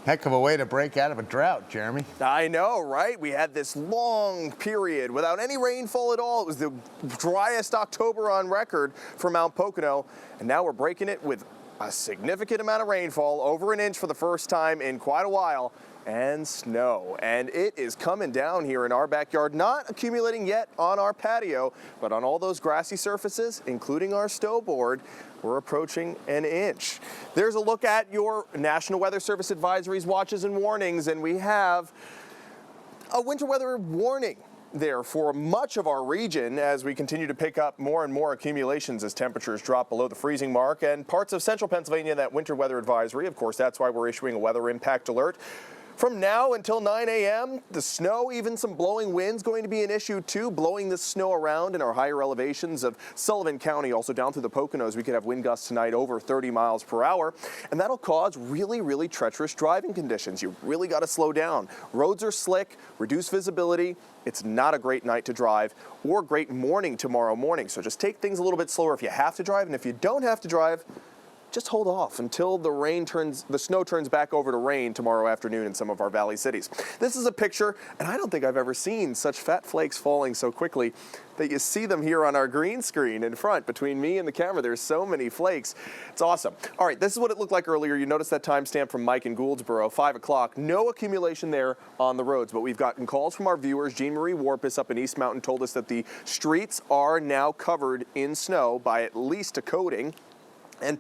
Heck of a way to break out of a drought, Jeremy. I know, right? We had this long period without any rainfall at all. It was the driest October on record for Mount Pocono, and now we're breaking it with a significant amount of rainfall, over an inch for the first time in quite a while, and snow. And it is coming down here in our backyard, not accumulating yet on our patio, but on all those grassy surfaces, including our stow board. We're approaching an inch. There's a look at your National Weather Service advisories, watches, and warnings, and we have a winter weather warning there for much of our region as we continue to pick up more and more accumulations as temperatures drop below the freezing mark, and parts of central Pennsylvania, that winter weather advisory. Of course, that's why we're issuing a weather impact alert. From now until 9 a.m., the snow, even some blowing winds, going to be an issue too, blowing the snow around in our higher elevations of Sullivan County, also down through the Poconos. We could have wind gusts tonight over 30 miles per hour, and that'll cause really, really treacherous driving conditions. You really got to slow down. Roads are slick, reduced visibility. It's not a great night to drive or great morning tomorrow morning. So just take things a little bit slower if you have to drive, and if you don't have to drive, just hold off until the snow turns back over to rain tomorrow afternoon in some of our valley cities. This is a picture, and I don't think I've ever seen such fat flakes falling so quickly that you see them here on our green screen in front. Between me and the camera, there's so many flakes. It's awesome. All right, this is what it looked like earlier. You noticed that timestamp from Mike in Gouldsboro, 5 o'clock. No accumulation there on the roads, but we've gotten calls from our viewers. Jean Marie Warpus up in East Mountain told us that the streets are now covered in snow by at least a coating, and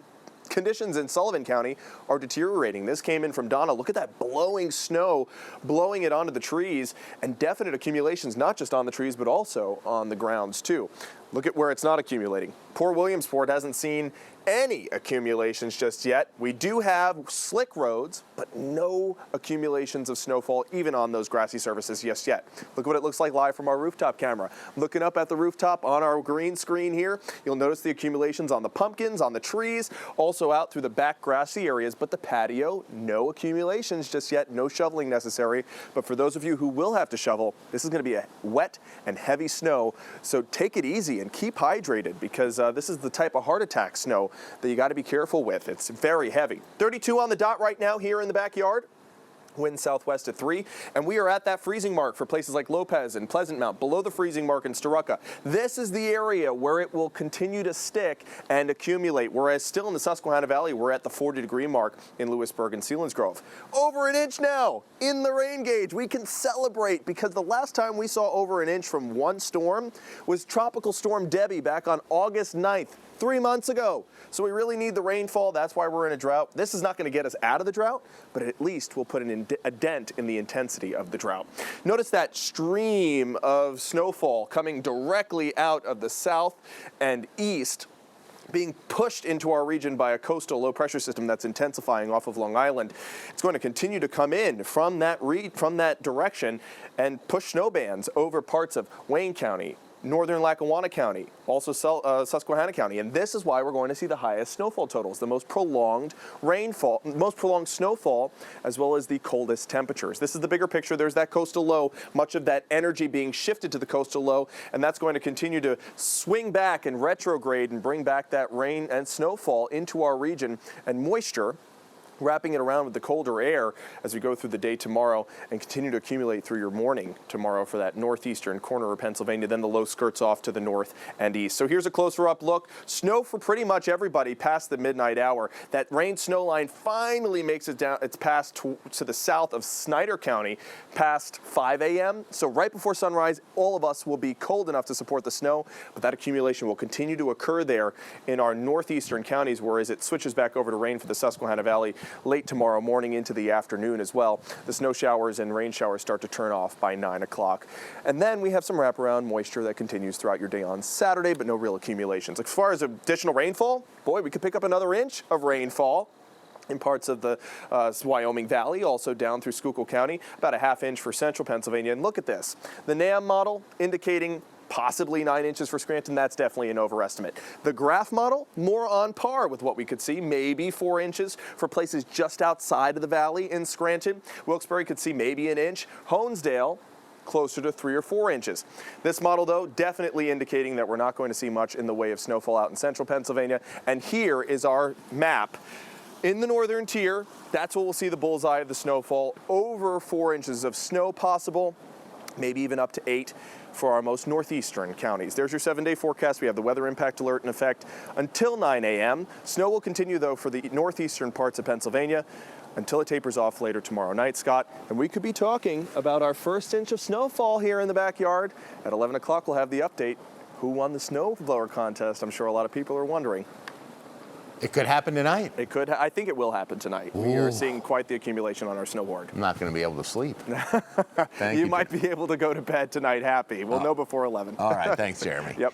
conditions in Sullivan County are deteriorating. This came in from Donna. Look at that blowing snow, blowing it onto the trees, and definite accumulations, not just on the trees, but also on the grounds too. Look at where it's not accumulating. Poor Williamsport hasn't seen any accumulations just yet. We do have slick roads, but no accumulations of snowfall even on those grassy surfaces just yet. Look what it looks like live from our rooftop camera. Looking up at the rooftop on our green screen here, you'll notice the accumulations on the pumpkins, on the trees, also out through the back grassy areas, but the patio, no accumulations just yet, no shoveling necessary. But for those of you who will have to shovel, this is going to be a wet and heavy snow, so take it easy and keep hydrated, because this is the type of heart attack snow that you got to be careful with. It's very heavy. 32 on the dot right now here in the backyard. Wind southwest at 3, and we are at that freezing mark for places like Lopez and Pleasant Mount, below the freezing mark in Storuca. This is the area where it will continue to stick and accumulate, whereas still in the Susquehanna Valley, we're at the 40-degree mark in Lewisburg and Selinsgrove. Over an inch now in the rain gauge. We can celebrate because the last time we saw over an inch from one storm was Tropical Storm Debbie back on August 9th. 3 months ago. So we really need the rainfall. That's why we're in a drought. This is not going to get us out of the drought, but at least we'll put a dent in the intensity of the drought. Notice that stream of snowfall coming directly out of the south and east, being pushed into our region by a coastal low pressure system that's intensifying off of Long Island. It's going to continue to come in from that direction and push snow bands over parts of Wayne County, northern Lackawanna County, also Susquehanna County, and this is why we're going to see the highest snowfall totals, the most prolonged rainfall, most prolonged snowfall, as well as the coldest temperatures. This is the bigger picture. There's that coastal low, much of that energy being shifted to the coastal low, and that's going to continue to swing back and retrograde and bring back that rain and snowfall into our region, and moisture wrapping it around with the colder air as we go through the day tomorrow and continue to accumulate through your morning tomorrow for that northeastern corner of Pennsylvania. Then the low skirts off to the north and east. So here's a closer up look. Snow for pretty much everybody past the midnight hour. That rain snow line finally makes it down. It's past to the south of Snyder County past 5 a.m. So right before sunrise, all of us will be cold enough to support the snow, but that accumulation will continue to occur there in our northeastern counties, whereas it switches back over to rain for the Susquehanna Valley late tomorrow morning into the afternoon as well. The snow showers and rain showers start to turn off by 9 o'clock. And then we have some wraparound moisture that continues throughout your day on Saturday, but no real accumulations. As far as additional rainfall, boy, we could pick up another inch of rainfall in parts of the Wyoming Valley, also down through Schuylkill County, about a ½ inch for central Pennsylvania. And look at this. The NAM model indicating possibly 9 inches for Scranton. That's definitely an overestimate. The graph model, more on par with what we could see, maybe 4 inches for places just outside of the valley in Scranton. Wilkes-Barre could see maybe an inch. Honesdale, closer to 3 or 4 inches. This model, though, definitely indicating that we're not going to see much in the way of snowfall out in central Pennsylvania. And here is our map In the northern tier, that's where we'll see the bullseye of the snowfall. Over 4 inches of snow possible, maybe even up to 8 for our most northeastern counties. There's your 7-day forecast. We have the weather impact alert in effect until 9 a.m. Snow will continue, though, for the northeastern parts of Pennsylvania until it tapers off later tomorrow night, Scott. And we could be talking about our first inch of snowfall here in the backyard. At 11 o'clock, we'll have the update. Who won the snowblower contest? I'm sure a lot of people are wondering. It could happen tonight. It could. I think it will happen tonight. We are seeing quite the accumulation on our snowboard. I'm not going to be able to sleep. You might be able to go to bed tonight happy. We'll know before 11. All right. Thanks, Jeremy. Yep.